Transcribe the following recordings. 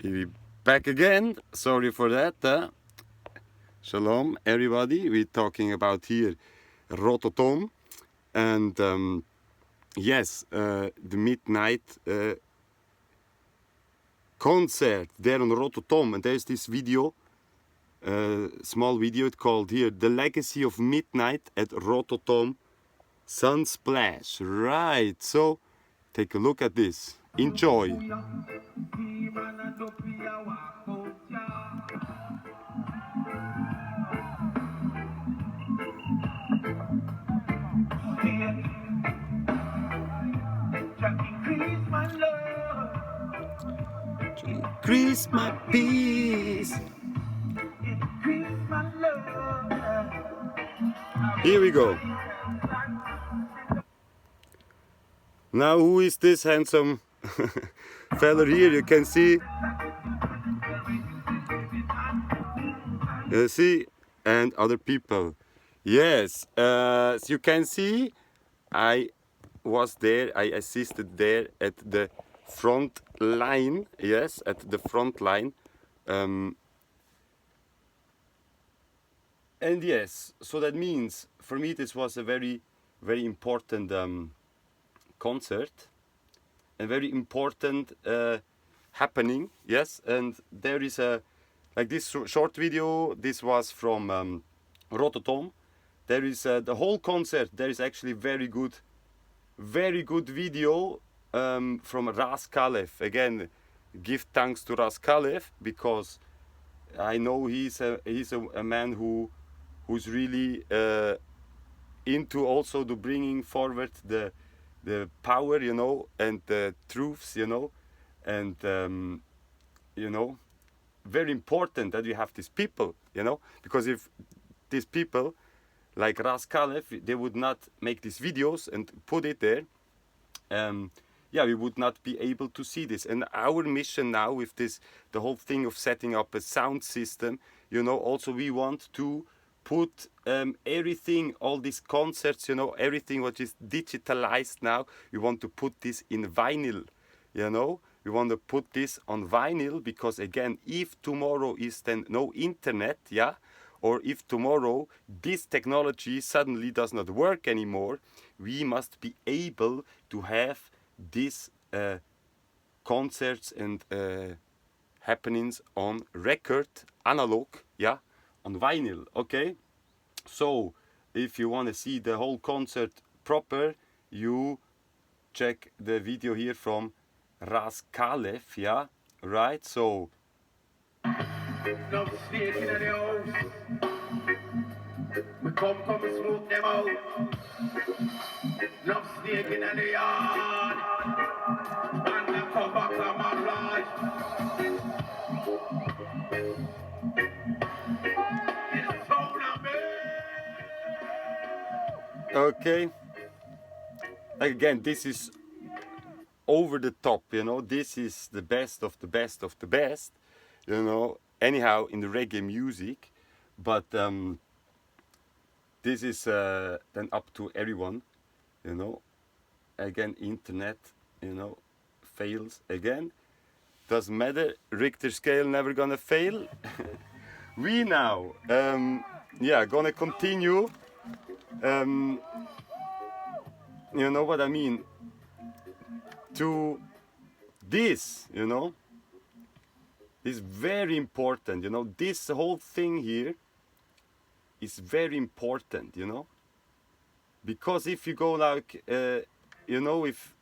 We back again. Sorry for that. Shalom, everybody. We're talking about here Rototom, and yes, the midnight concert there on Rototom, and there's this video, small video. It's called here "The Legacy of Midnight at Rototom Sunsplash." Right. So take a look at this. Enjoy. Increase my peace. Here we go. Now, who is this handsome fella here? You can see. See, and other people. Yes, as you can see, I was there. I assisted there at the front line. Yes, at the front line. And yes, so that means for me this was a very, very important concert, a very important happening. Yes, and there is a like this short video. This was from Rototom. There is the whole concert. There is actually very good video from Ras Kalev. Again, give thanks to Ras Kalev because I know he's a man who's really into also the bringing forward the power, you know, and the truths, you know, and you know, very important that you have these people, you know, because if these people like Ras Kalev, they would not make these videos and put it there, yeah, we would not be able to see this. And our mission now with this, the whole thing of setting up a sound system, you know, also we want to put everything, all these concerts, you know, everything what is digitalized now, we want to put this in vinyl, you know. We want to put this on vinyl because, again, if tomorrow is then no internet, yeah, or if tomorrow this technology suddenly does not work anymore, we must be able to have these concerts and happenings on record, analog, yeah, on vinyl, okay? So, if you want to see the whole concert proper, you check the video here from Ras Kalev, yeah, right? So, no snake in the house. We come and smoke them out. No snake in the yard. And the cover camouflage. It's so okay. Again, this is over the top, you know. This is the best of the best of the best, you know. Anyhow, in the reggae music, but this is then up to everyone, you know. Again, internet, you know, fails again. Doesn't matter. Richter scale never gonna fail. We now, yeah, gonna continue. You know what I mean? To this, you know, is very important. You know, this whole thing here is very important. You know, because if you go like, you know, if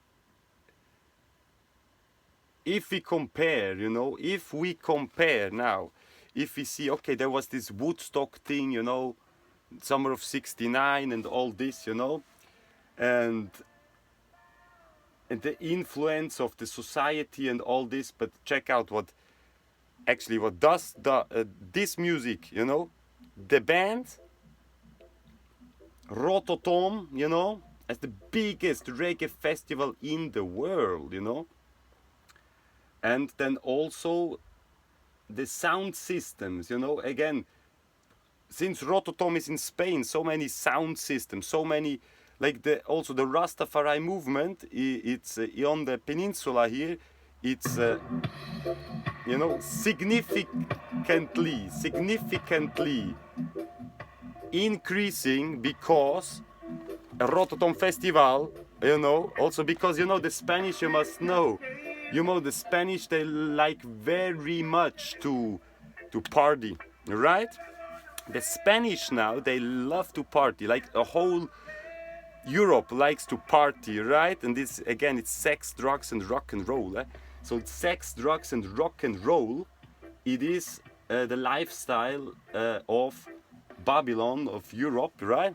we compare, you know, if we compare now, if we see, okay, there was this Woodstock thing, you know, summer of '69 and all this, you know, and the influence of the society and all this, but check out what does this music, you know, the band Rototom, you know, as the biggest reggae festival in the world, you know, and then also the sound systems, you know, again, since Rototom is in Spain, so many sound systems, so many, like also the Rastafari movement, it's on the peninsula here, it's you know, significantly increasing because a Rototom festival, you know, also because, you know, the Spanish, you must know, you know, the Spanish, they like very much to party, right? The Spanish now, they love to party, like a whole Europe likes to party, right? And this, again, it's sex, drugs, and rock and roll. So it's sex, drugs, and rock and roll. It is the lifestyle of Babylon, of Europe, right?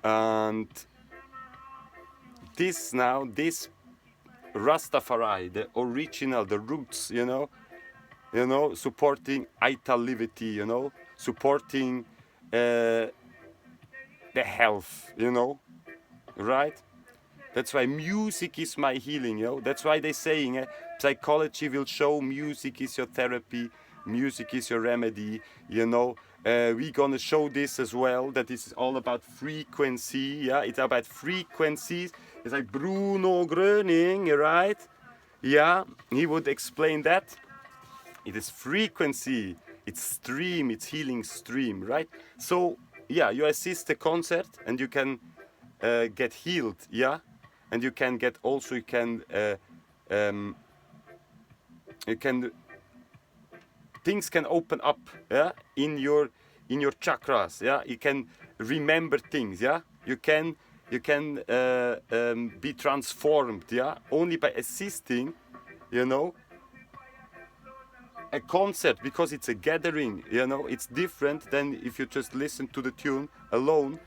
And this now, this Rastafari, the original, the roots, you know, supporting vitality, you know, supporting the health, you know, right? That's why music is my healing, you know. That's why they're saying psychology will show music is your therapy, music is your remedy, you know. We're gonna show this as well, that it's all about frequency, yeah. It's about frequencies. It's like Bruno Gröning, right? Yeah, he would explain that. It is frequency, it's stream, it's healing stream, right? So, yeah, you assist the concert and you can get healed, yeah? And you can get also, you can things can open up, yeah, in your chakras, yeah. You can remember things, yeah. You can be transformed, yeah, only by assisting, you know, a concert, because it's a gathering, you know. It's different than if you just listen to the tune alone.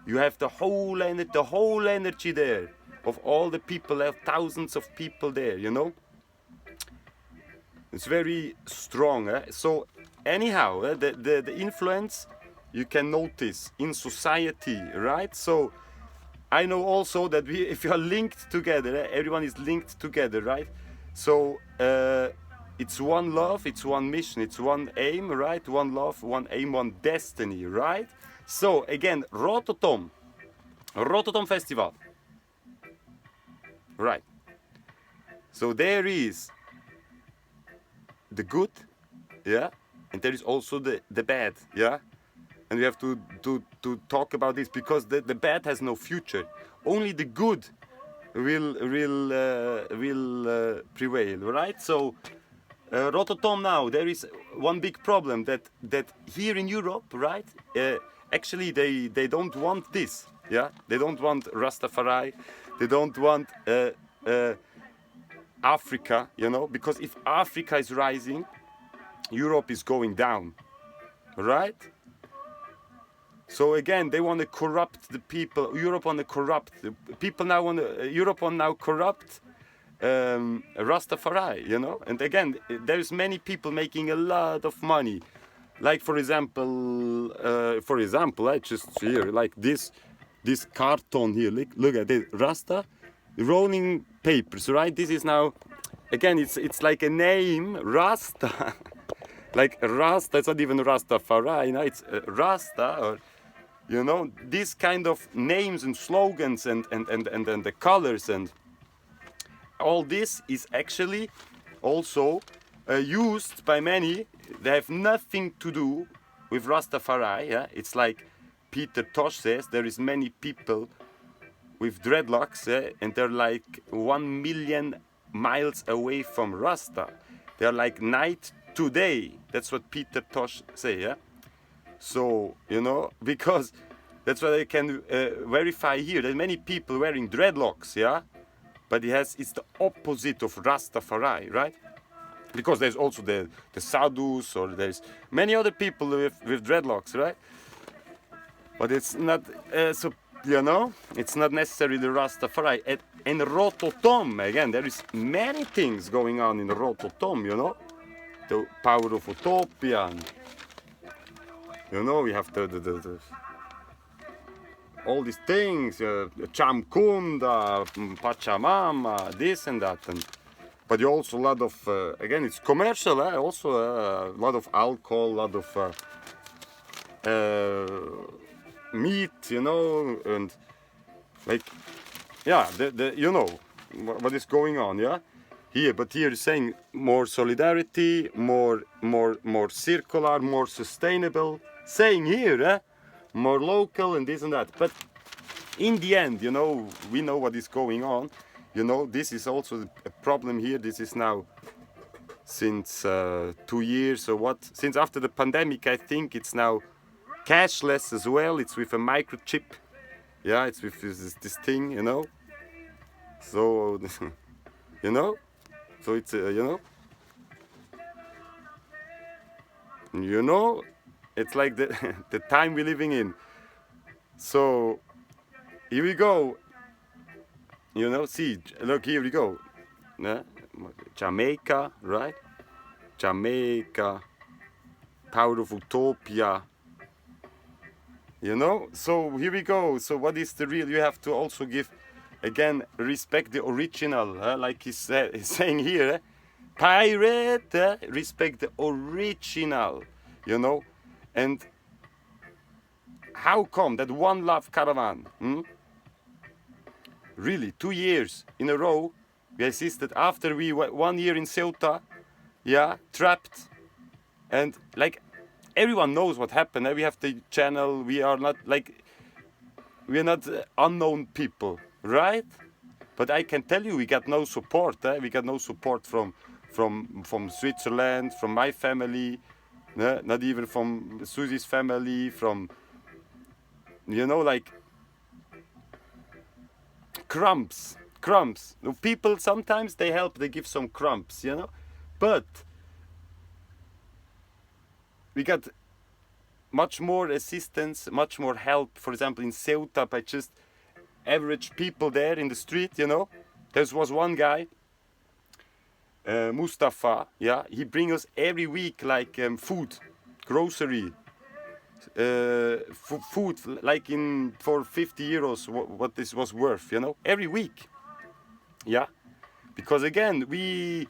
You have the whole energy there of all the people. There are thousands of people there, you know. It's very strong. So anyhow, the influence you can notice in society, right? So I know also that if you are linked together, everyone is linked together, right? So it's one love, it's one mission, it's one aim, right? One love, one aim, one destiny, right? So again, Rototom Festival, right? So there is the good, yeah, and there is also the bad, yeah. And we have to talk about this, because the bad has no future. Only the good will prevail, right? So Rototom now, there is one big problem that here in Europe, right? Actually, they don't want this, yeah. They don't want Rastafari. They don't want Africa, you know, because if Africa is rising, Europe is going down, right? So again, they want to corrupt the people. Europe want to corrupt the people now. Europe want now corrupt Rastafari, you know. And again, there's many people making a lot of money. Like for example, I just here like this carton here. Look at it, Rasta, rolling papers, right? This is now, again, it's like a name, Rasta. Like Rasta, it's not even Rastafari, you know, it's Rasta, or, you know, these kind of names and slogans and the colors and all this is actually also used by many. They have nothing to do with Rastafari, yeah? It's like Peter Tosh says, there is many people with dreadlocks, and they're like 1 million miles away from Rasta. They're like night to day. That's what Peter Tosh say, yeah? So, you know, because that's what I can verify here. There's many people wearing dreadlocks, yeah? But it's the opposite of Rastafari, right? Because there's also the sadhus, or there's many other people with dreadlocks, right? But it's not, so, you know, it's not necessarily Rastafari. And Rototom, again, there is many things going on in Rototom, you know? The power of utopia, and, you know, we have the all these things, Chamkunda, Pachamama, this and that. But you also a lot of, again, it's commercial, also a lot of alcohol, a lot of meat, you know, and like, yeah, you know what is going on, yeah. here, but here is saying more solidarity, more circular, more sustainable. Saying here, more local and this and that. But in the end, you know, we know what is going on. You know, this is also a problem here. This is now since 2 years or what? Since after the pandemic, I think it's now cashless as well. It's with a microchip. Yeah, it's with this thing, you know. So, you know, so it's you know, it's like the the time we're living in. So here we go. You know, see, look, here we go. Yeah? Jamaica, right? Jamaica, power of utopia. You know, so here we go. So what is the real? You have to also give, again, respect the original, like he's saying here. Pirate, respect the original, you know. And how come that One Love Caravan, really 2 years in a row, we assisted after we were 1 year in Ceuta, yeah, trapped, and like everyone knows what happened. We have the channel. We are not unknown people, right? But I can tell you, we got no support. We got no support from Switzerland, from my family, not even from Susie's family, from, you know, like crumbs. People sometimes they help, they give some crumbs, you know, but we got much more assistance, much more help. For example, in Ceuta, by just average people there in the street, you know. There was one guy, Mustafa, yeah, he brings us every week like food, grocery, food, like for 50 euros, what this was worth, you know, every week. Yeah, because again, we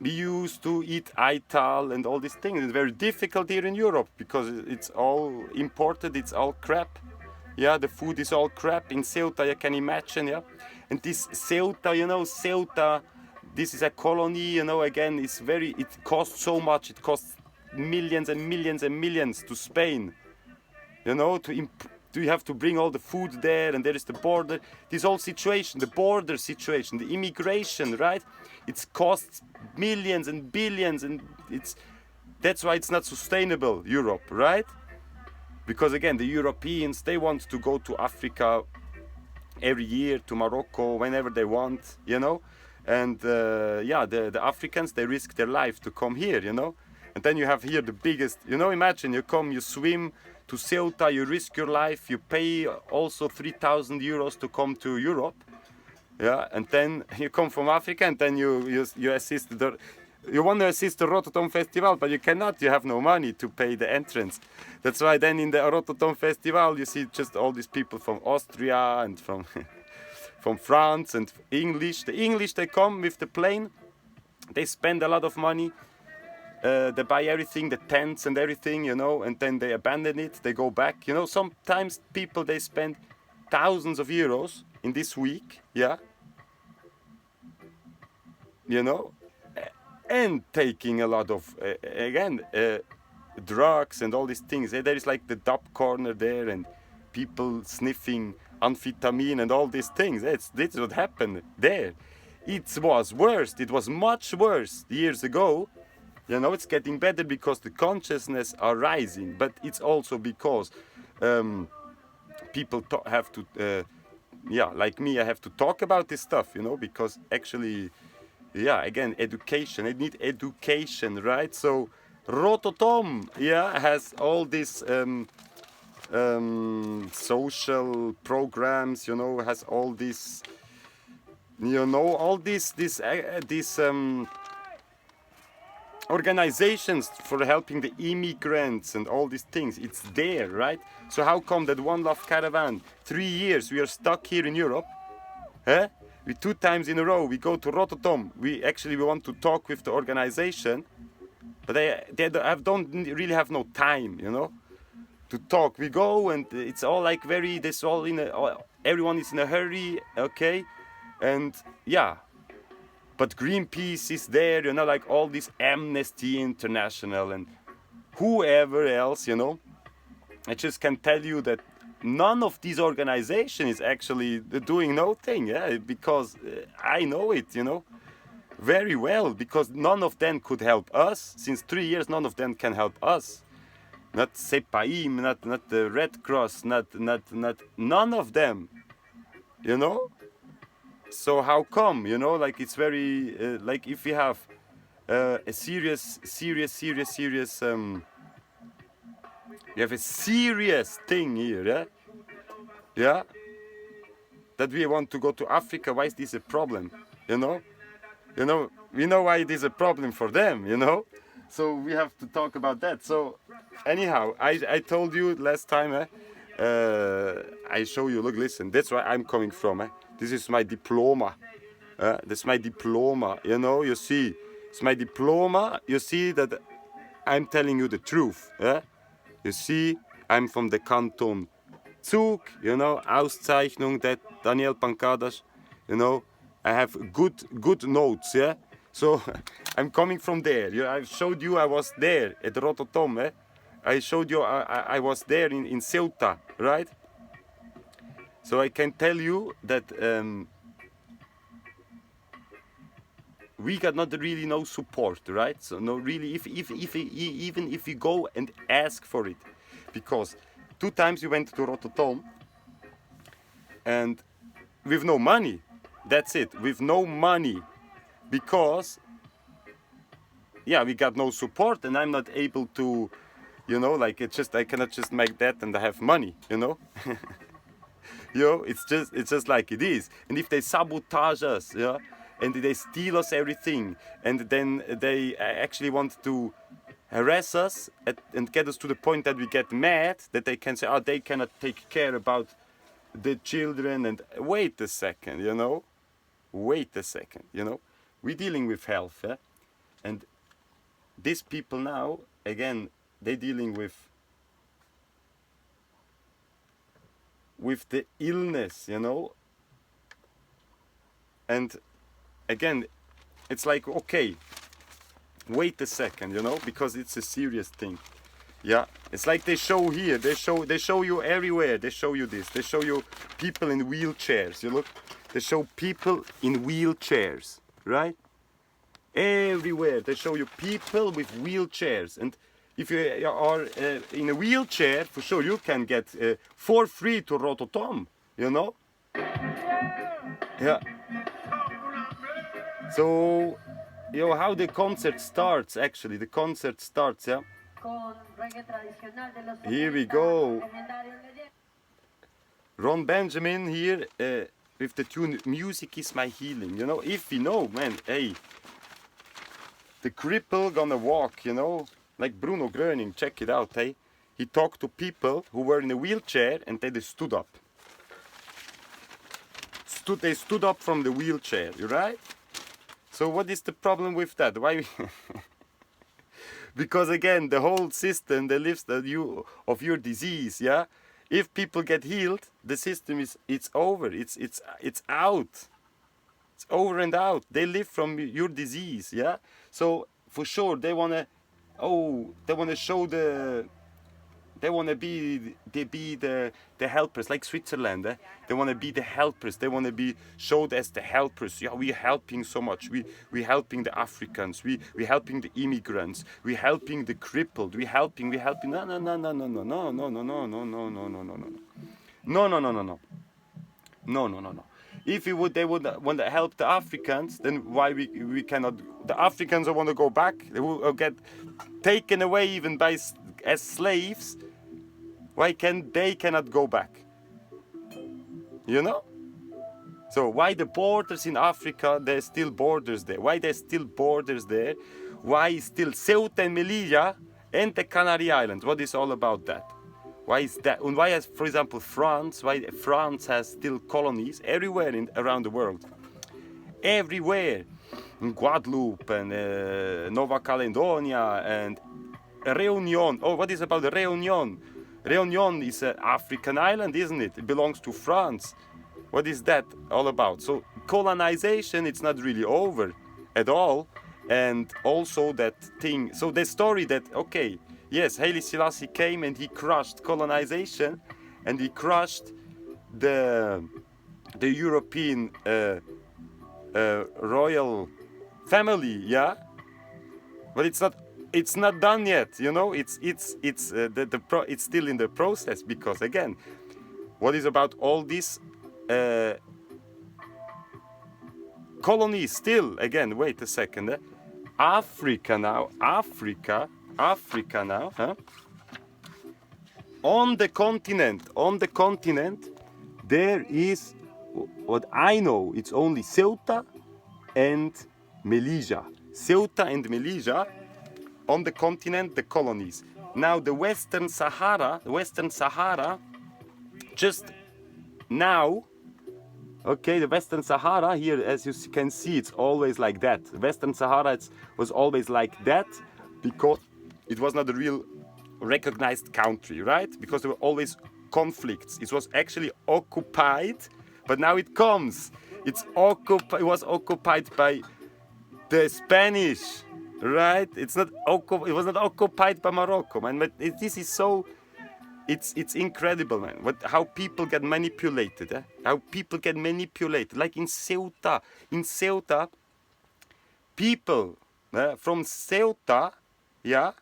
used to eat ital and all these things. It's very difficult here in Europe because it's all imported, it's all crap. Yeah, the food is all crap in Ceuta, you can imagine, yeah. And this Ceuta, you know, Ceuta, this is a colony, you know, again, it costs so much, it costs millions and millions and millions to Spain, you know, you have to bring all the food there, and there is the border, this whole situation, the border situation, the immigration, right? It costs millions and billions, and that's why it's not sustainable, Europe, right? Because again, the Europeans, they want to go to Africa every year, to Morocco, whenever they want, you know. And yeah, the Africans, they risk their life to come here, you know. And then you have here the biggest, you know, imagine you come, you swim to Ceuta, you risk your life, you pay also 3,000 euros to come to Europe. Yeah, and then you come from Africa, and then you assist you want to assist the Rototom Festival, but you cannot, you have no money to pay the entrance. That's why then in the Rototom Festival you see just all these people from Austria and from from France and English. The English, they come with the plane, they spend a lot of money, they buy everything, the tents and everything, you know, and then they abandon it, they go back. You know, sometimes people, they spend thousands of euros in this week, yeah, you know, and taking a lot of, again, drugs and all these things. There is like the dub corner there, and people sniffing amphetamine and all these things. This is what happened there. It was worse. It was much worse years ago. You know, it's getting better because the consciousness are rising, but it's also because people have to, yeah, like me, I have to talk about this stuff, you know, because actually, yeah, again, education. I need education, right? So Rototom, yeah, has all these social programs, you know, has all these, you know, all these organizations for helping the immigrants and all these things. It's there, right? So how come that One Love Caravan, 3 years we are stuck here in Europe, huh? We 2 times in a row, we go to Rototom. We want to talk with the organization, but they don't really have no time, you know, to talk. We go and it's all like everyone is in a hurry, okay? And yeah, But Greenpeace is there, you know, like all this Amnesty International and whoever else, you know. I just can tell you that none of these organizations is actually doing no thing, yeah, because I know it, you know, very well, because none of them could help us. Since 3 years, none of them can help us. Not Sepaim, not the Red Cross, not none of them, you know. So how come, you know, like it's very like if we have a serious you have a serious thing here, yeah, yeah, that we want to go to Africa. Why is this a problem, you know? We know why it is a problem for them, you know. So we have to talk about that. So anyhow, I told you last time, I show you, look, listen, that's where I'm coming from, this is my diploma, that's my diploma, you know, you see, it's my diploma, you see that I'm telling you the truth, you see, I'm from the canton Zug, you know, Auszeichnung, that Daniel Pancadas, you know, I have good notes, yeah. So I'm coming from there. I showed you I was there at Rototom. I showed you I was there in Ceuta, right? So I can tell you that we got not really no support, right? So no really, even if we go and ask for it, because 2 times we went to Rototom and with no money. That's it, with no money, because yeah, we got no support, and I'm not able to, you know, like I cannot just make that and I have money, you know. You know, it's just like it is. And if they sabotage us, yeah, and they steal us everything, and then they actually want to harass us and get us to the point that we get mad, that they can say, oh, they cannot take care about the children. And wait a second, you know. Wait a second, you know, we're dealing with health, and these people now, again, they're dealing with the illness, you know, and again, it's like, okay, wait a second, you know, because it's a serious thing. Yeah, it's like they show here, they show you everywhere, they show you this, they show you people in wheelchairs, you look. They show people in wheelchairs, right? Everywhere they show you people with wheelchairs. And if you are in a wheelchair, for sure you can get for free to Rototom, you know? Yeah. So, you know how the concert starts, actually. The concert starts, yeah? Here we go. Ron Benjamin here. With the tune "Music is my healing," you know. If we know, man, hey, the cripple gonna walk, you know, like Bruno Gröning. Check it out, hey. He talked to people who were in a wheelchair and they stood up. They stood up from the wheelchair, you right? So what is the problem with that? Why? Because again, the whole system, the lifts of your disease, yeah. If people get healed, the system it's over. It's out. It's over and out. They live from your disease, yeah. So for sure they wanna show they wanna be the helpers, like Switzerland. They wanna be the helpers. They wanna be showed as the helpers. Yeah, we're helping so much. We're helping the Africans. We're helping the immigrants. We're helping the crippled. We're helping. No. No. If they would want to help the Africans, then why we cannot? The Africans want to go back. They will get taken away even as slaves. Why they cannot go back? You know? So why the borders in Africa, there's still borders there? Why there's still borders there? Why still Ceuta and Melilla and the Canary Islands? What is all about that? Why is that? And why has, for example, why France has still colonies everywhere around the world? Everywhere. In Guadeloupe and Nova Caledonia and Réunion. Oh, what is about the Réunion? Réunion is an African island, isn't it? It belongs to France. What is that all about? So colonization, it's not really over. at all. And also that thing, so the story that, okay, yes, Haile Selassie came and he crushed colonization, and he crushed the European royal family, yeah, but it's not done yet, you know. It's it's still in the process, because again, what is about all these colonies still, again, wait a second, Africa now, Africa now, huh? On the continent, there is, what I know, it's only Ceuta and Melilla. Ceuta and Melilla, on the continent, the colonies. Now the Western Sahara, just now, okay, the Western Sahara here, as you can see, it's always like that. The Western Sahara was always like that because it was not a real recognized country, right? Because there were always conflicts. It was actually occupied, but now it comes. It was occupied by the Spanish, right? It was not occupied by Morocco, man. But this is so. It's incredible, man. How people get manipulated, eh? How people get manipulated. Like in Ceuta, people from Ceuta, yeah,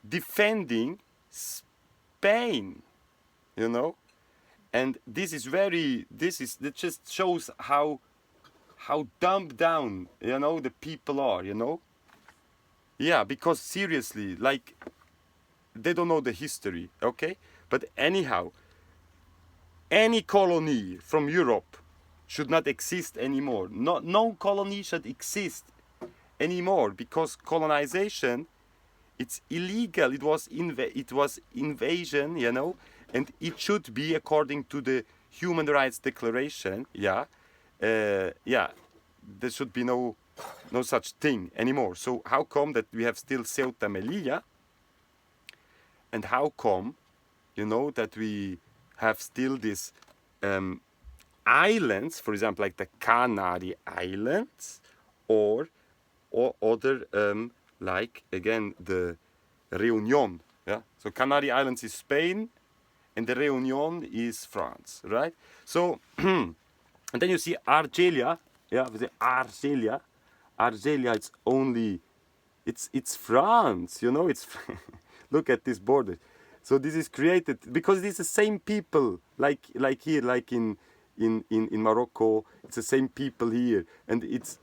defending Spain, you know, and that just shows how dumbed down, you know, the people are, you know. Yeah, because seriously, like, they don't know the history, okay? But anyhow, any colony from Europe should not exist anymore. No colony should exist anymore, because colonization, it's illegal. It was invasion, you know, and it should be according to the Human Rights Declaration. Yeah, yeah, there should be no such thing anymore. So how come that we have still Ceuta, Melilla? And how come, you know, that we have still these islands, for example, like the Canary Islands, or other, like, again, the Réunion. Yeah. So Canary Islands is Spain, and the Réunion is France, right? So, and then you see Argelia. Yeah, we say Argelia. Argelia, it's France, you know. It's look at this border. So this is created because it's the same people, like here, like in Morocco. It's the same people here, and it's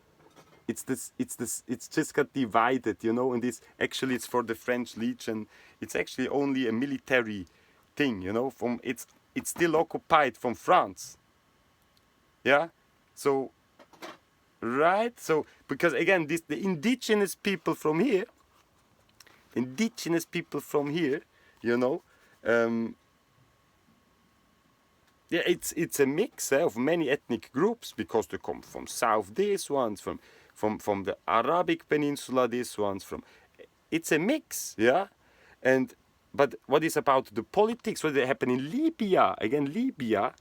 just got divided, you know. And it's for the French Legion. It's actually only a military thing, you know. It's still occupied from France. Yeah, so right. So because again, the indigenous people from here, you know. Yeah, it's a mix of many ethnic groups, because they come from south. These ones from the Arabic Peninsula. These ones from. It's a mix, yeah. But what is about the politics? What happened in Libya? Again, Libya.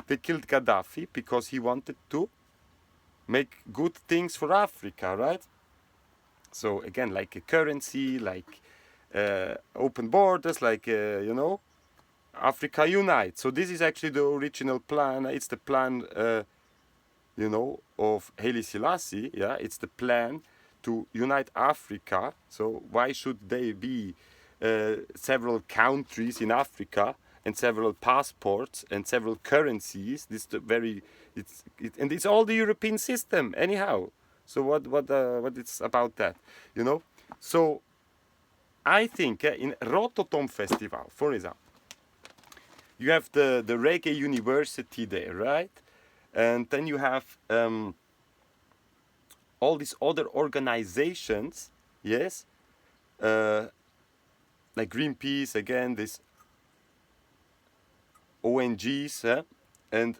They killed Gaddafi because he wanted to make good things for Africa, right? So again, like a currency, like open borders, like you know, Africa unite. So this is actually the original plan. It's the plan, you know, of Haile Selassie. Yeah, it's the plan to unite Africa. So why should they be several countries in Africa and several passports and several currencies? And it's all the European system anyhow. So what it's about that, you know? So I think in Rototom Festival, for example, you have the Reggae University there, right? And then you have all these other organizations, yes, like Greenpeace, again, this ONGs, and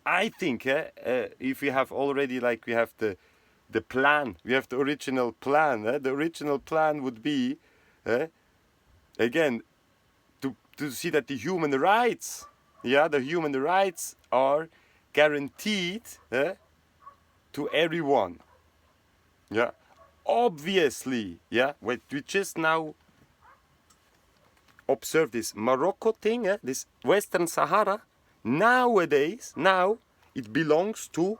I think if we have already, like, we have the plan, we have the original plan. The original plan would be, again, to see that the human rights, yeah, the human rights are guaranteed to everyone. Yeah, obviously. Yeah, we just now observe this Morocco thing, this Western Sahara. Nowadays, now it belongs to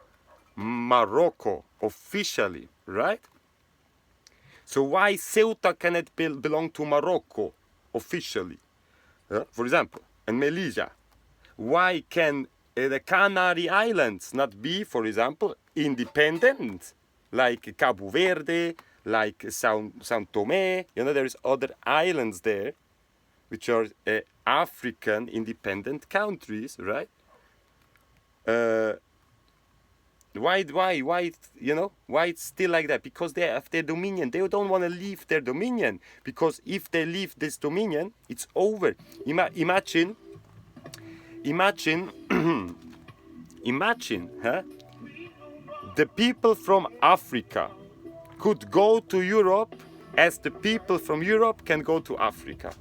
Morocco officially, right? So why Ceuta cannot belong to Morocco officially? For example, and Melilla. Why can the Canary Islands not be, for example, independent, like Cabo Verde, like São Tomé? You know, there's other islands there, which are African independent countries, right? Why, you know, why it's still like that? Because they have their dominion. They don't want to leave their dominion, because if they leave this dominion, it's over. Imagine, huh? The people from Africa could go to Europe as the people from Europe can go to Africa.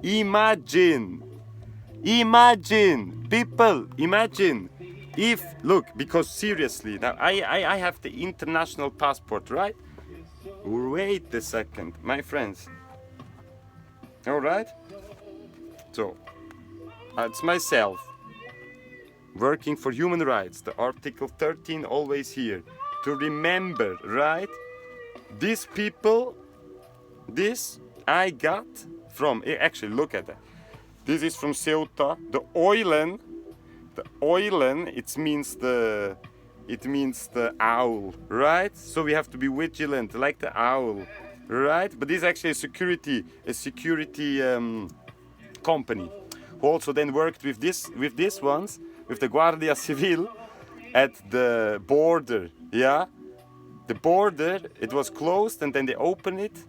Imagine, people, imagine. If, look, because seriously, now I have the international passport, right? Wait a second, my friends. All right? So, it's myself, working for human rights, the Article 13 always here, to remember, right? These people, this I got from, actually look at that. This is from Ceuta, the oilen, it means the owl, right? So we have to be vigilant, like the owl, right? But this is actually a security company, who also then worked with these ones, with the Guardia Civil at the border. Yeah, the border, it was closed, and then they opened it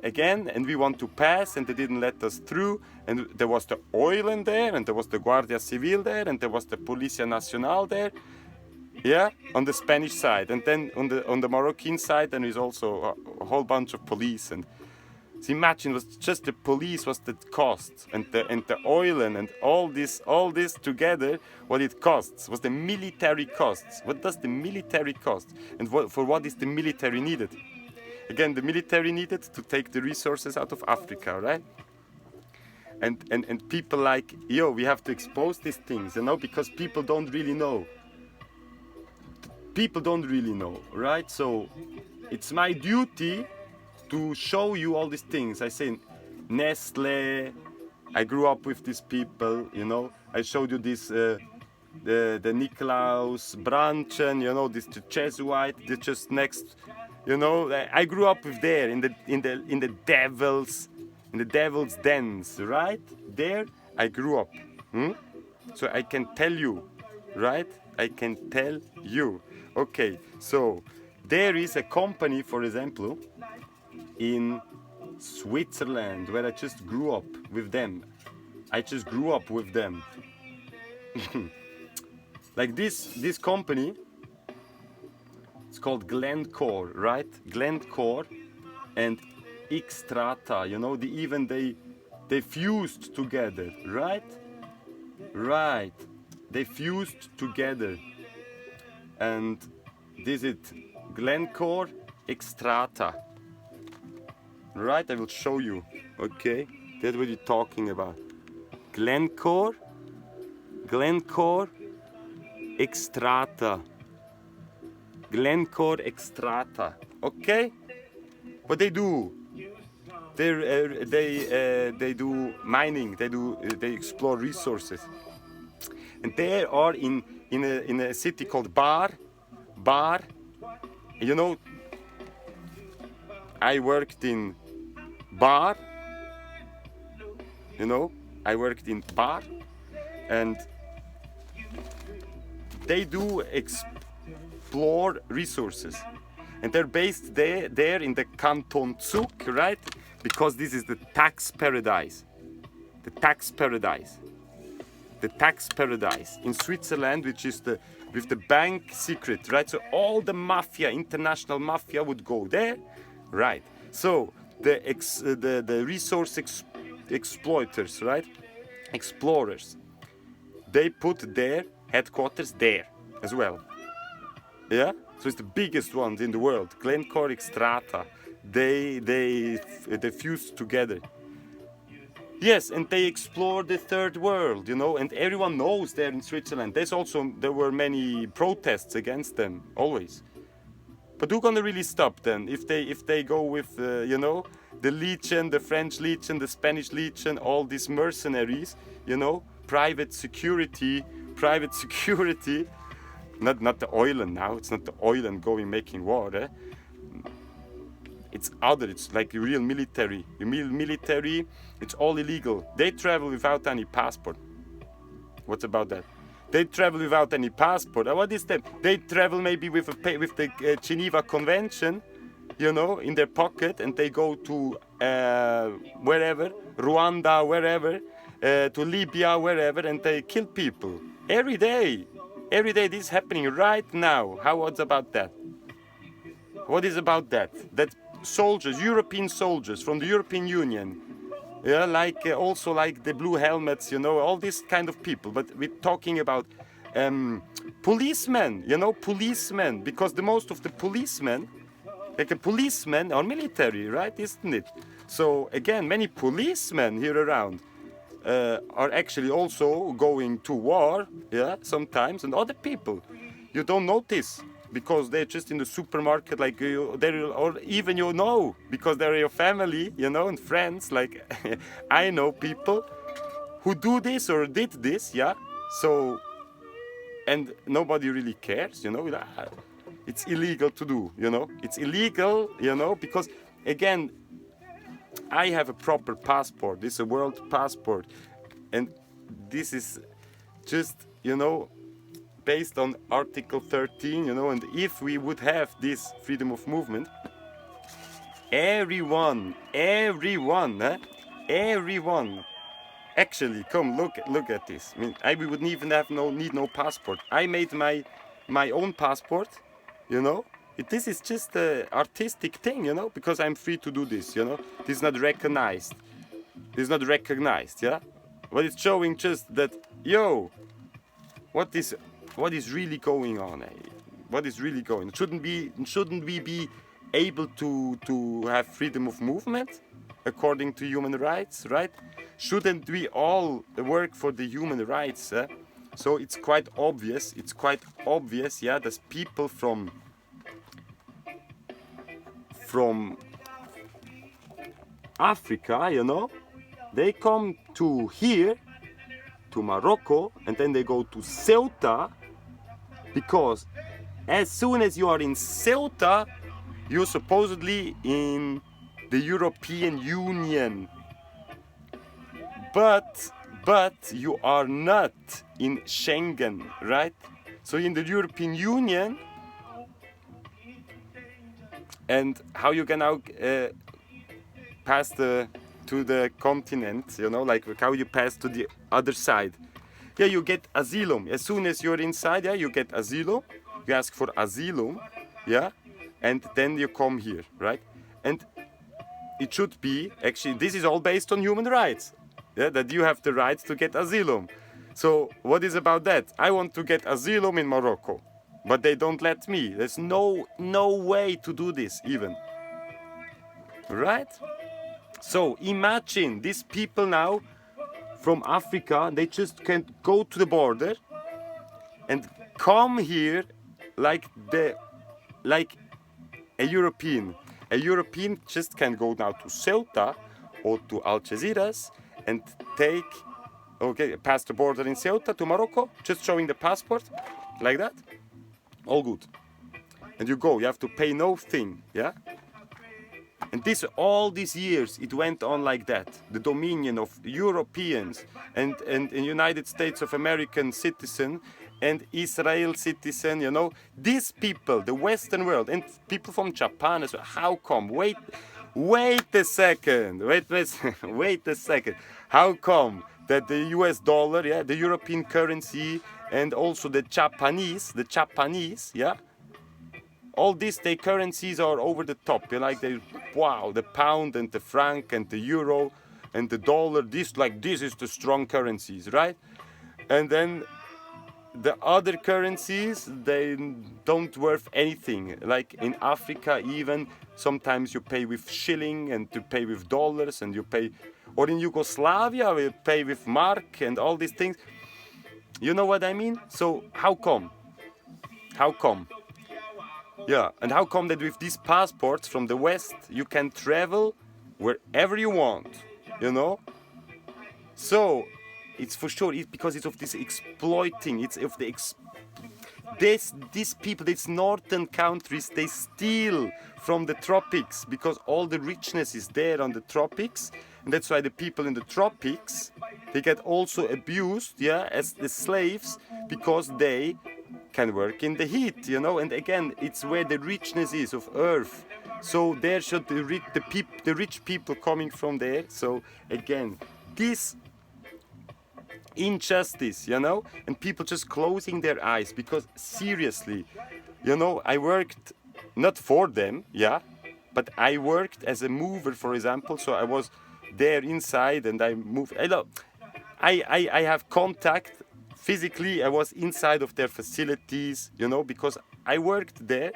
again, and we want to pass, and they didn't let us through, and there was the oil in there, and there was the Guardia Civil there, and there was the Policia Nacional there, yeah, on the Spanish side, and then on the Moroccan side, then there's also a whole bunch of police. And so imagine, it was just the police was the cost, and the oil and all this together, what it costs was the military costs. What does the military cost, and for what is the military needed? Again, the military needed to take the resources out of Africa, right? And people like, we have to expose these things, you know, because people don't really know. People don't really know, right? So it's my duty to show you all these things. I say Nestle, I grew up with these people, you know. I showed you this, the Niklaus Branchen, you know, this the Jesuit, they're just next. You know, I grew up with there in the devil's dens, right? There I grew up. So I can tell you, right? I can tell you. Okay, so there is a company, for example, in Switzerland, where I just grew up with them. Like this company. It's called Glencore, right? Glencore and Xstrata, you know, they fused together, right? Right. They fused together. And this is Glencore Xstrata. Right? I will show you. Okay? That's what you're talking about. Glencore Xstrata. Glencore Xstrata, okay? What they do? They do mining. They explore resources, and they are in a city called Bar. You know, I worked in Bar. You know, I worked in Bar, and they do explore resources, and they're based there in the Canton Zug, right? Because this is the tax paradise. The tax paradise in Switzerland, which is with the bank secret, right? So all the mafia, international mafia, would go there, right? So the resource exploiters, right? Explorers, they put there headquarters there as well. Yeah, so it's the biggest ones in the world. Glencore, Strata, they fused together. Yes, and they explore the third world, you know, and everyone knows there in Switzerland. There were many protests against them always. But who's gonna really stop them if they go with you know, the Legion, the French Legion, the Spanish Legion, all these mercenaries, you know, private security, not the oil now. It's not the oil going making war. It's other. It's like real military. Military. It's all illegal. They travel without any passport. What's about that? They travel without any passport. What is that? They travel maybe with the Geneva Convention, you know, in their pocket, and they go to wherever, Rwanda, wherever, to Libya, wherever, and they kill people every day. Every day this is happening right now. What's about that? What is about that? That soldiers, European soldiers from the European Union, yeah, like also like the blue helmets, you know, all these kind of people. But we're talking about policemen, you know, policemen, because the most of the policemen, like a policeman, are military, right? Isn't it? So again, many policemen here around are actually also going to war, yeah, sometimes, and other people you don't notice because they're just in the supermarket, like you, or even you know, because they're your family, you know, and friends. Like I know people who do this or did this, yeah. So, and nobody really cares, you know. It's illegal to do, you know. It's illegal, you know, because again, I have a proper passport. This is a world passport, and this is just, you know, based on Article 13, you know. And if we would have this freedom of movement, everyone, actually, come look at this. I mean, we wouldn't even need no passport. I made my own passport, you know. This is just an artistic thing, you know, because I'm free to do this, you know. This is not recognized. Yeah. But it's showing just that, yo, what is really going on? What is really going? Shouldn't we be able to have freedom of movement according to human rights, right? Shouldn't we all work for the human rights? So it's quite obvious. Yeah, that people from Africa, you know, they come to here, to Morocco, and then they go to Ceuta, because as soon as you are in Ceuta, you're supposedly in the European Union. But you are not in Schengen, right? So in the European Union, and how you can now pass to the continent, you know, like how you pass to the other side. Yeah, you get asylum. As soon as you're inside, yeah, you get asylum. You ask for asylum, yeah, and then you come here, right? And it should be, actually, this is all based on human rights, yeah, that you have the right to get asylum. So what is about that? I want to get asylum in Morocco, but they don't let me. There's no way to do this even, right? So imagine these people now from Africa, they just can go to the border and come here like a European. A European just can go now to Ceuta or to Algeciras and pass the border in Ceuta to Morocco, just showing the passport, like that. All good. And you have to pay nothing, yeah? And all these years, it went on like that. The dominion of Europeans and United States of American citizen and Israel citizen, you know. These people, the Western world, and people from Japan as well. How come? Wait a second. Wait a second. How come that the US dollar, yeah, the European currency, and also the Japanese, yeah, all these currencies are over the top. You like the pound and the franc and the euro and the dollar. This is the strong currencies, right? And then the other currencies, they don't worth anything. Like in Africa, even sometimes you pay with shilling and you pay with dollars and you pay, or in Yugoslavia we pay with mark and all these things. You know what I mean? So how come? How come? Yeah, and how come that with these passports from the West you can travel wherever you want? You know? So it's for sure because it's of this exploiting. It's of the these people, these northern countries, they steal from the tropics because all the richness is there on the tropics, and that's why the people in the tropics, they get also abused, yeah, as the slaves, because they can work in the heat, you know. And again, it's where the richness is of earth. So there should the rich people coming from there. So again, this injustice, you know, and people just closing their eyes because seriously, you know, I worked not for them, yeah, but I worked as a mover, for example. So I was there inside and I moved. I have contact physically. I was inside of their facilities, you know, because I worked there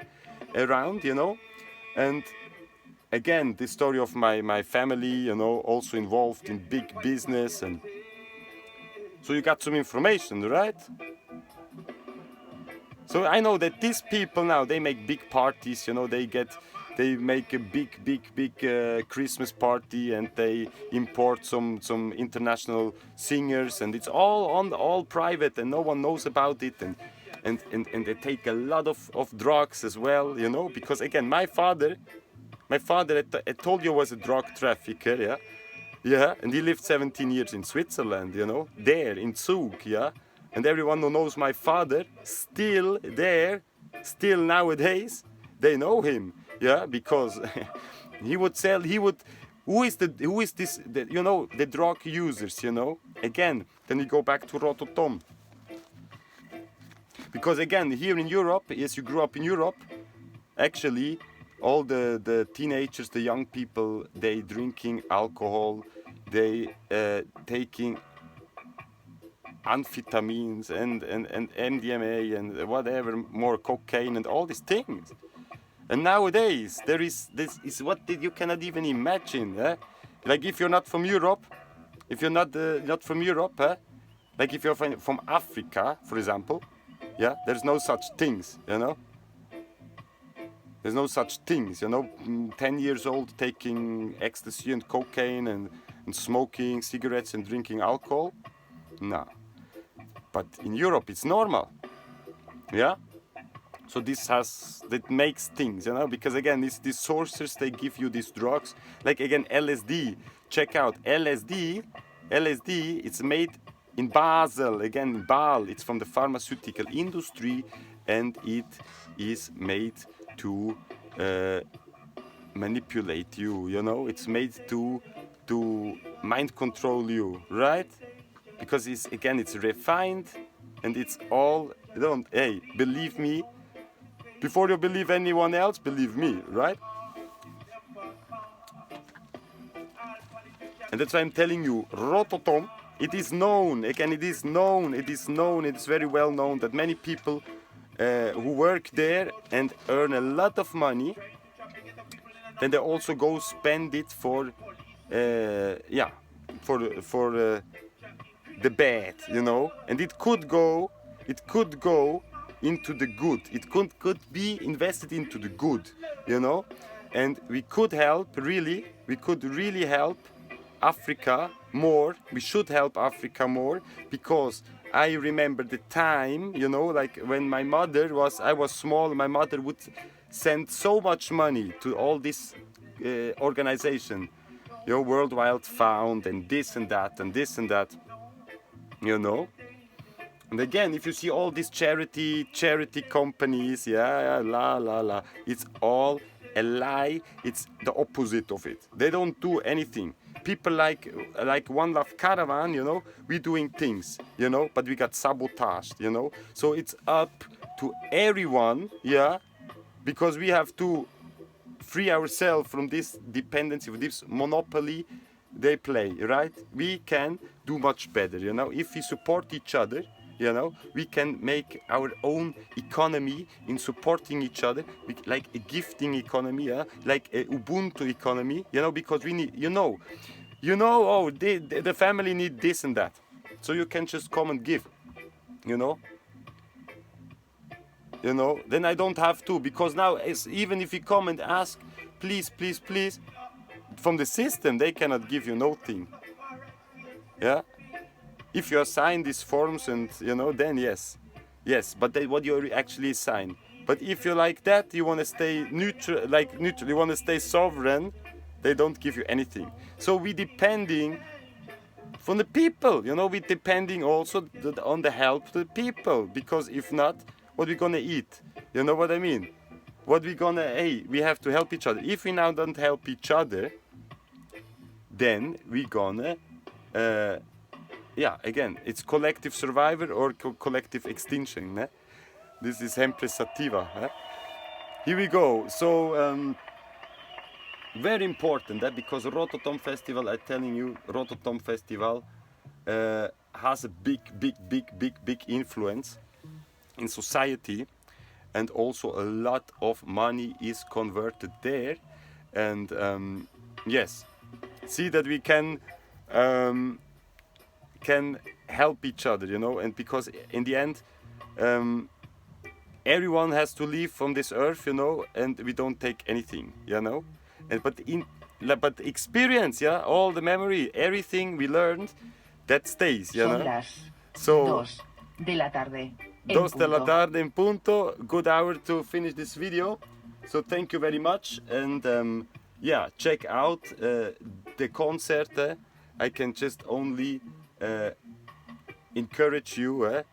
around, you know. And again, the story of my family, you know, also involved in big business, and so you got some information, right? So I know that these people now, they make big parties, you know, they make a big Christmas party, and they import some international singers, and it's all private and no one knows about it, and they take a lot of drugs as well, you know, because again, my father, I told you, was a drug trafficker, yeah. Yeah, and he lived 17 years in Switzerland, you know, there in Zug, yeah. And everyone who knows my father, still there, still nowadays, they know him, yeah, because he would sell, who is this, you know, the drug users, you know. Again, then we go back to Rototom. Because again, here in Europe, yes, you grew up in Europe, actually, all the teenagers, the young people, they drinking alcohol, they taking amphetamines and MDMA and whatever, more cocaine and all these things. And nowadays there is this is what you cannot even imagine. Eh? Like if you're not from Europe, if you're not from Europe, like if you're from Africa, for example, yeah, there's no such things, you know. There's no such things, you know. 10 years old taking ecstasy and cocaine and smoking cigarettes and drinking alcohol. No. But in Europe it's normal. Yeah? So that makes things, you know, because again, these sources, they give you these drugs. Like again, LSD. Check out LSD. LSD, it's made in Basel, again in Basel. It's from the pharmaceutical industry, and it is made to manipulate you, you know. It's made to mind control you, right? Because it's refined, and it's all, hey, believe me, before you believe anyone else, believe me, right? And that's why I'm telling you, Rototom, it is known, again, it is very well known that many people who work there and earn a lot of money, then they also go spend it for the bad, you know. And it could go into the good. It could be invested into the good, you know. And we could really help Africa more. We should help Africa more, because I remember the time, you know, like when I was small, my mother would send so much money to all this organization, you know, World Wild Fund and this and that and this and that, you know. And again, if you see all these charity companies, la, it's all a lie. It's the opposite of it. They don't do anything. People like One Love Caravan, you know, we doing things, you know, but we got sabotaged, you know. So it's up to everyone, yeah, because we have to free ourselves from this dependency, from this monopoly they play, right? We can do much better, you know, if we support each other. You know, we can make our own economy in supporting each other, like a gifting economy, yeah? Like a Ubuntu economy, you know, because we need, oh, the family need this and that. So you can just come and give, you know. Then I don't have to, because now even if you come and ask, please, please, please, from the system, they cannot give you nothing. Yeah. If you assign these forms and, then yes. Yes, but what you actually sign. But if you're like that, you want to stay neutral, you want to stay sovereign, they don't give you anything. So we depending from the people, we depending also on the help to the people, because if not, what we gonna eat? You know what I mean? We have to help each other. If we now don't help each other, then we gonna, again, it's collective survival or collective extinction. Ne? This is sempre sativa. Here we go. So, very important, because Rototom Festival, I'm telling you, Rototom Festival has a big influence in society, and also a lot of money is converted there. And yes, see that we can help each other, and because in the end, everyone has to leave from this earth, and we don't take anything, but experience, all the memory, everything we learned, that stays, Son las So 2 de la tarde. 2 de la tarde en punto. Good hour to finish this video. So thank you very much, and check out the concert. I can just only encourage you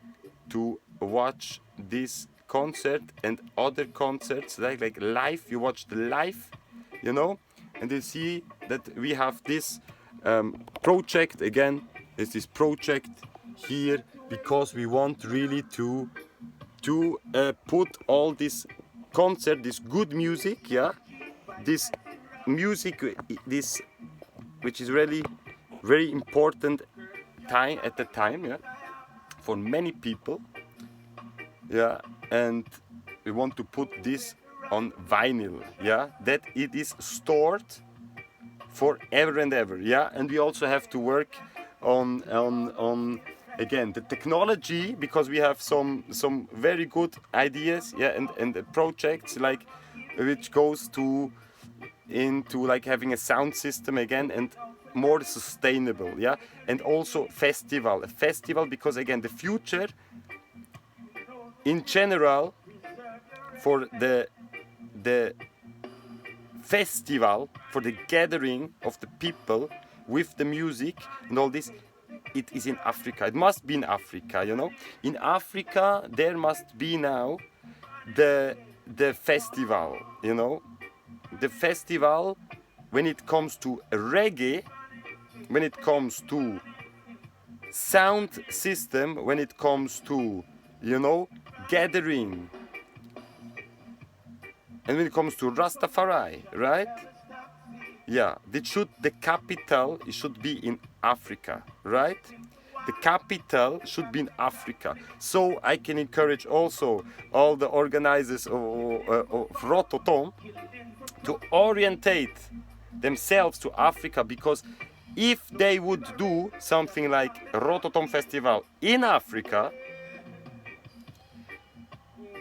to watch this concert and other concerts, like live. You watch the live, and you see that we have this project again. It's this project here because we want really to put all this concert, this good music, this music, this which is really very important at the time, for many people, and we want to put this on vinyl, that it is stored forever and ever, and we also have to work on again the technology, because we have some very good ideas, and projects like which goes into like having a sound system again, and more sustainable, and also festival because again the future in general for the festival, for the gathering of the people with the music and all this, it is in Africa. It must be in Africa, In Africa there must be now the festival, The festival when it comes to reggae, when it comes to sound system, when it comes to, gathering, and when it comes to Rastafari, right? The capital should be in Africa, right? The capital should be in Africa. So I can encourage also all the organizers of Rototom to orientate themselves to Africa, because if they would do something like Rototom Festival in Africa,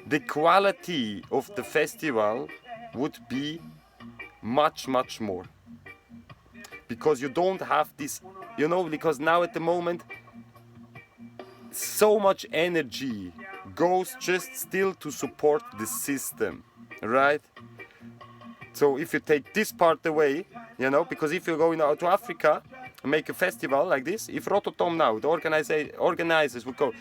the quality of the festival would be much more, because you don't have this, because now at the moment so much energy goes just still to support the system, right? So if you take this part away, because if you go now to Africa and make a festival like this, if Rototom now, the organizers would go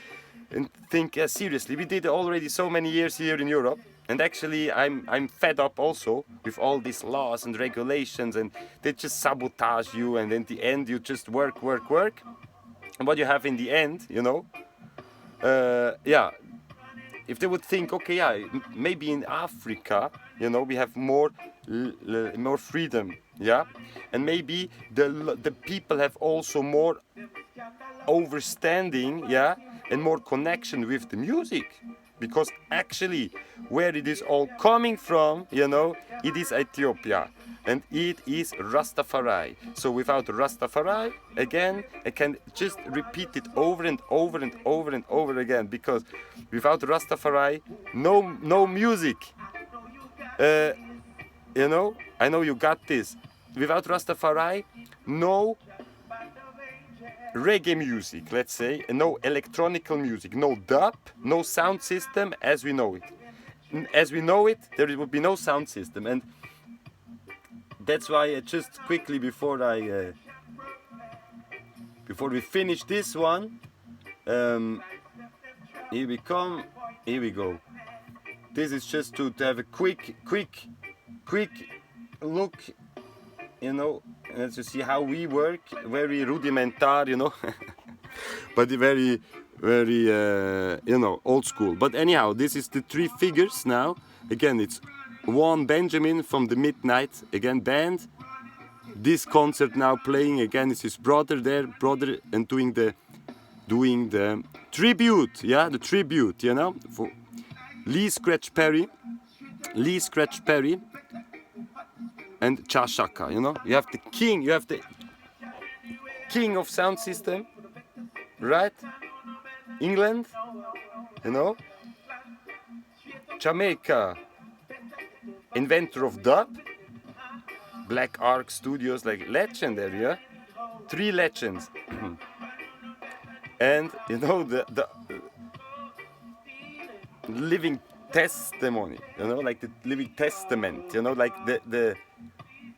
and think, seriously, we did already so many years here in Europe, and actually I'm fed up also with all these laws and regulations, and they just sabotage you, and in the end you just work, and what you have in the end, if they would think, okay, maybe in Africa, we have more freedom, and maybe the people have also more understanding, and more connection with the music. Because actually, where it is all coming from, you know, it is Ethiopia. And it is Rastafari. So without Rastafari, again, I can just repeat it over and over and over and over again. Because without Rastafari, no music. You know, I know you got this. Without Rastafari, no reggae music, let's say, and no electronical music, no dub, no sound system as we know it. As we know it, there would be no sound system, and that's why just quickly before we finish this one, here we come, here we go. This is just to have a quick look, you know, and to see how we work, very rudimentary, you know, but very, you know, old school. But anyhow, this is the three figures now. Again, it's one Benjamin from the Midnight, again, band. This concert now playing, again, is his brother there, and doing the tribute, yeah, the tribute, you know, for Lee Scratch Perry, and Chashaka, you know. You have the king of sound system, right? England, you know. Jamaica, inventor of dub. Black Ark Studios, like legendary, yeah? Three legends. And, you know, the living testimony, you know, like the living testament, you know, like the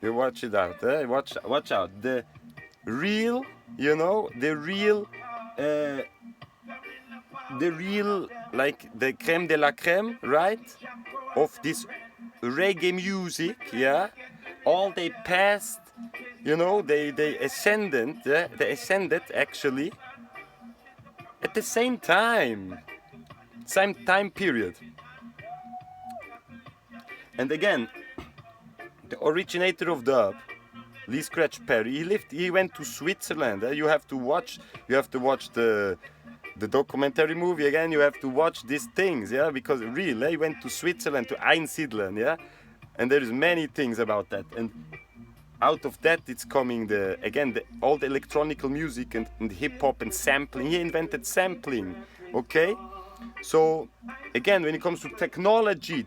you watch it out, watch out, the real, you know, the real, like the creme de la creme, right, of this reggae music, yeah, all they passed, you know, they ascended, they ascended actually at the same time period. And again, the originator of dub, Lee Scratch Perry, he went to Switzerland. You have to watch the documentary movie again. You have to watch these things, yeah, because really, he went to Switzerland, to Einsiedeln, yeah, and there is many things about that. And out of that, it's coming all the electronic music and hip hop and sampling. He invented sampling, okay. So again, when it comes to technology,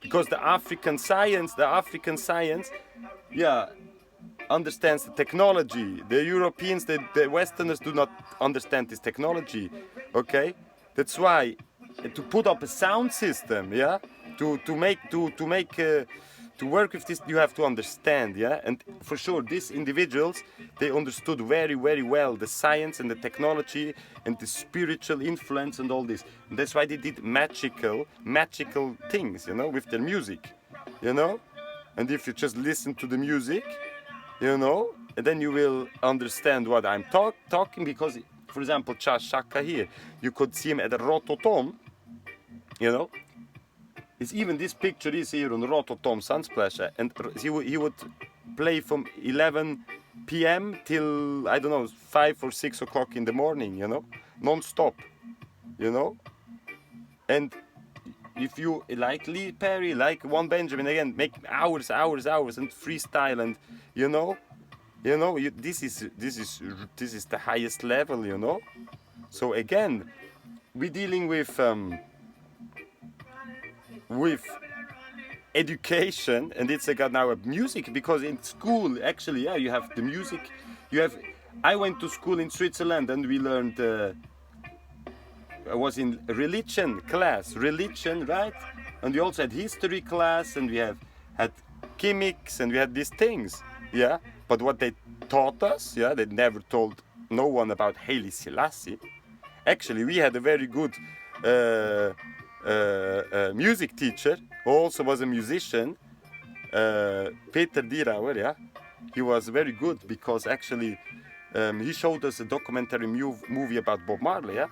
because the African science, yeah, understands the technology. The Europeans, the Westerners do not understand this technology, okay? That's why to put up a sound system, yeah, to work with this, you have to understand, yeah. And for sure, these individuals, they understood very, very well the science and the technology and the spiritual influence and all this. And that's why they did magical things, you know, with their music, you know. And if you just listen to the music, you know, and then you will understand what I'm talking. Because, for example, Chashaka here, you could see him at a Rototom, you know. It's even this picture is here on Rototom Sunsplash, and he would play from 11 p.m. till, I don't know, 5 or 6 o'clock in the morning, you know, non-stop, you know. And if you like Lee Perry, like One Benjamin, again, make hours and freestyle, and you know, this is the highest level, you know. So again, we're dealing with education, and it's got now a music, because in school actually, yeah, you have the music, I went to school in Switzerland, and we learned I was in religion class, right, and we also had history class, and we had chemics, and we had these things, yeah. But what they taught us, yeah, they never told no one about Haile Selassie. Actually, we had a very good music teacher who also was a musician, Peter Dirauer, yeah. He was very good, because actually he showed us a documentary movie about Bob Marley, yeah.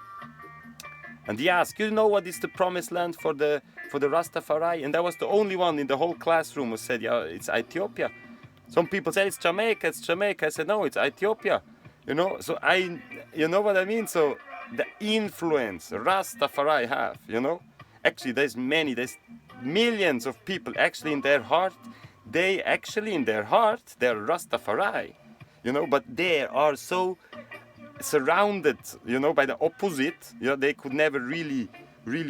And he asked, you know what is the promised land for the Rastafari? And I was the only one in the whole classroom who said, yeah, it's Ethiopia. Some people said it's Jamaica. I said, no, it's Ethiopia. You know, so you know what I mean? So the influence Rastafari have, you know, actually there's millions of people actually in their heart, they're Rastafari, you know, but they are so surrounded, you know, by the opposite, you know, they could never really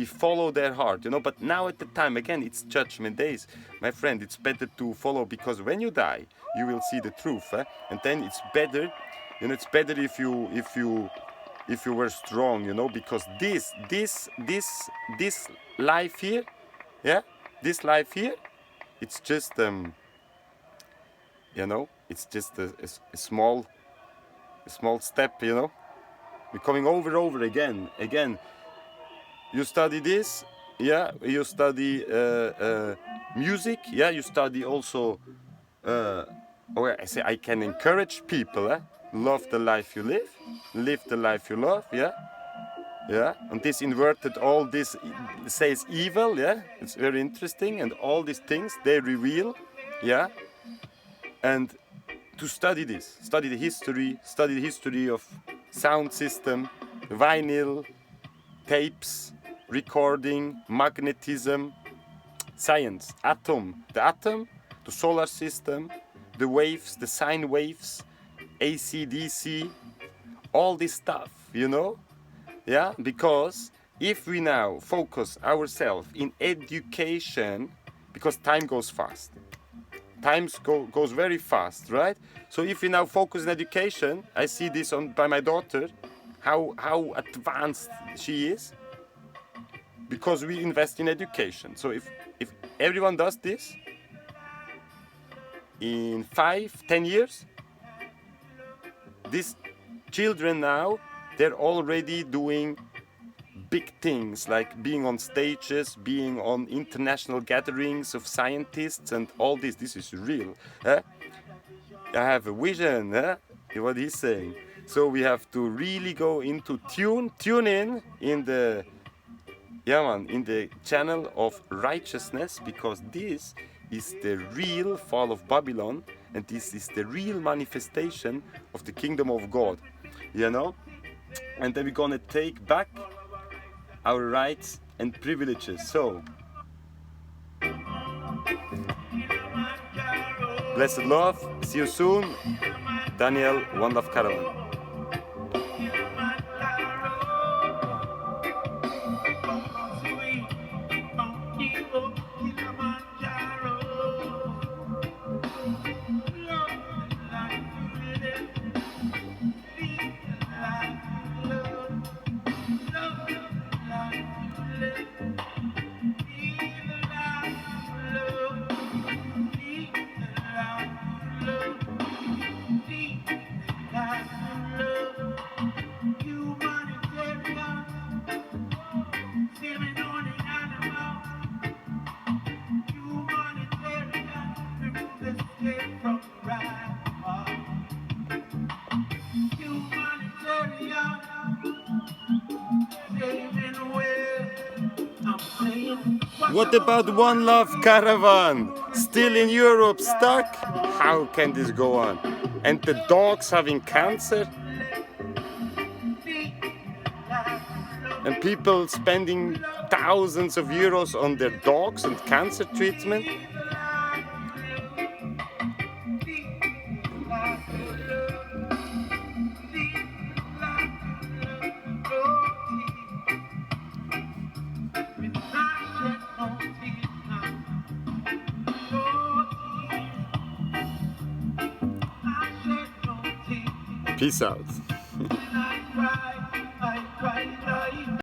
follow their heart, you know. But now at the time, again, it's judgment days, my friend. It's better to follow, because when you die you will see the truth, and then it's better, you know, it's better if you were strong, you know, because this life here, yeah, this life here, it's just you know, it's just a small step, you know. We're coming over again. You study this, yeah. You study music, yeah. You study also. Or I say I can encourage people. Love the life you live the life you love, yeah, yeah. And this inverted, all this says evil, yeah. It's very interesting, and all these things they reveal, yeah. And to study this, study the history of sound system, vinyl, tapes, recording, magnetism, science, the atom, the solar system, the waves, the sine waves, AC, DC, all this stuff, you know? Yeah, because if we now focus ourselves in education, because time goes fast, goes very fast, right? So if we now focus on education, I see this by my daughter, how advanced she is, because we invest in education. So if everyone does this, in 5-10 years, these children now, they're already doing big things, like being on stages, being on international gatherings of scientists and all this. This is real. I have a vision, what he's saying. So we have to really go into tune in the, yeah, man, in the channel of righteousness, because this is the real fall of Babylon, and this is the real manifestation of the kingdom of God, you know. And then we're gonna take back our rights and privileges. So blessed love, see you soon. Daniel, One Love Caravan. What about One Love Caravan? Still in Europe, stuck? How can this go on? And the dogs having cancer? And people spending thousands of euros on their dogs and cancer treatment? Peace out.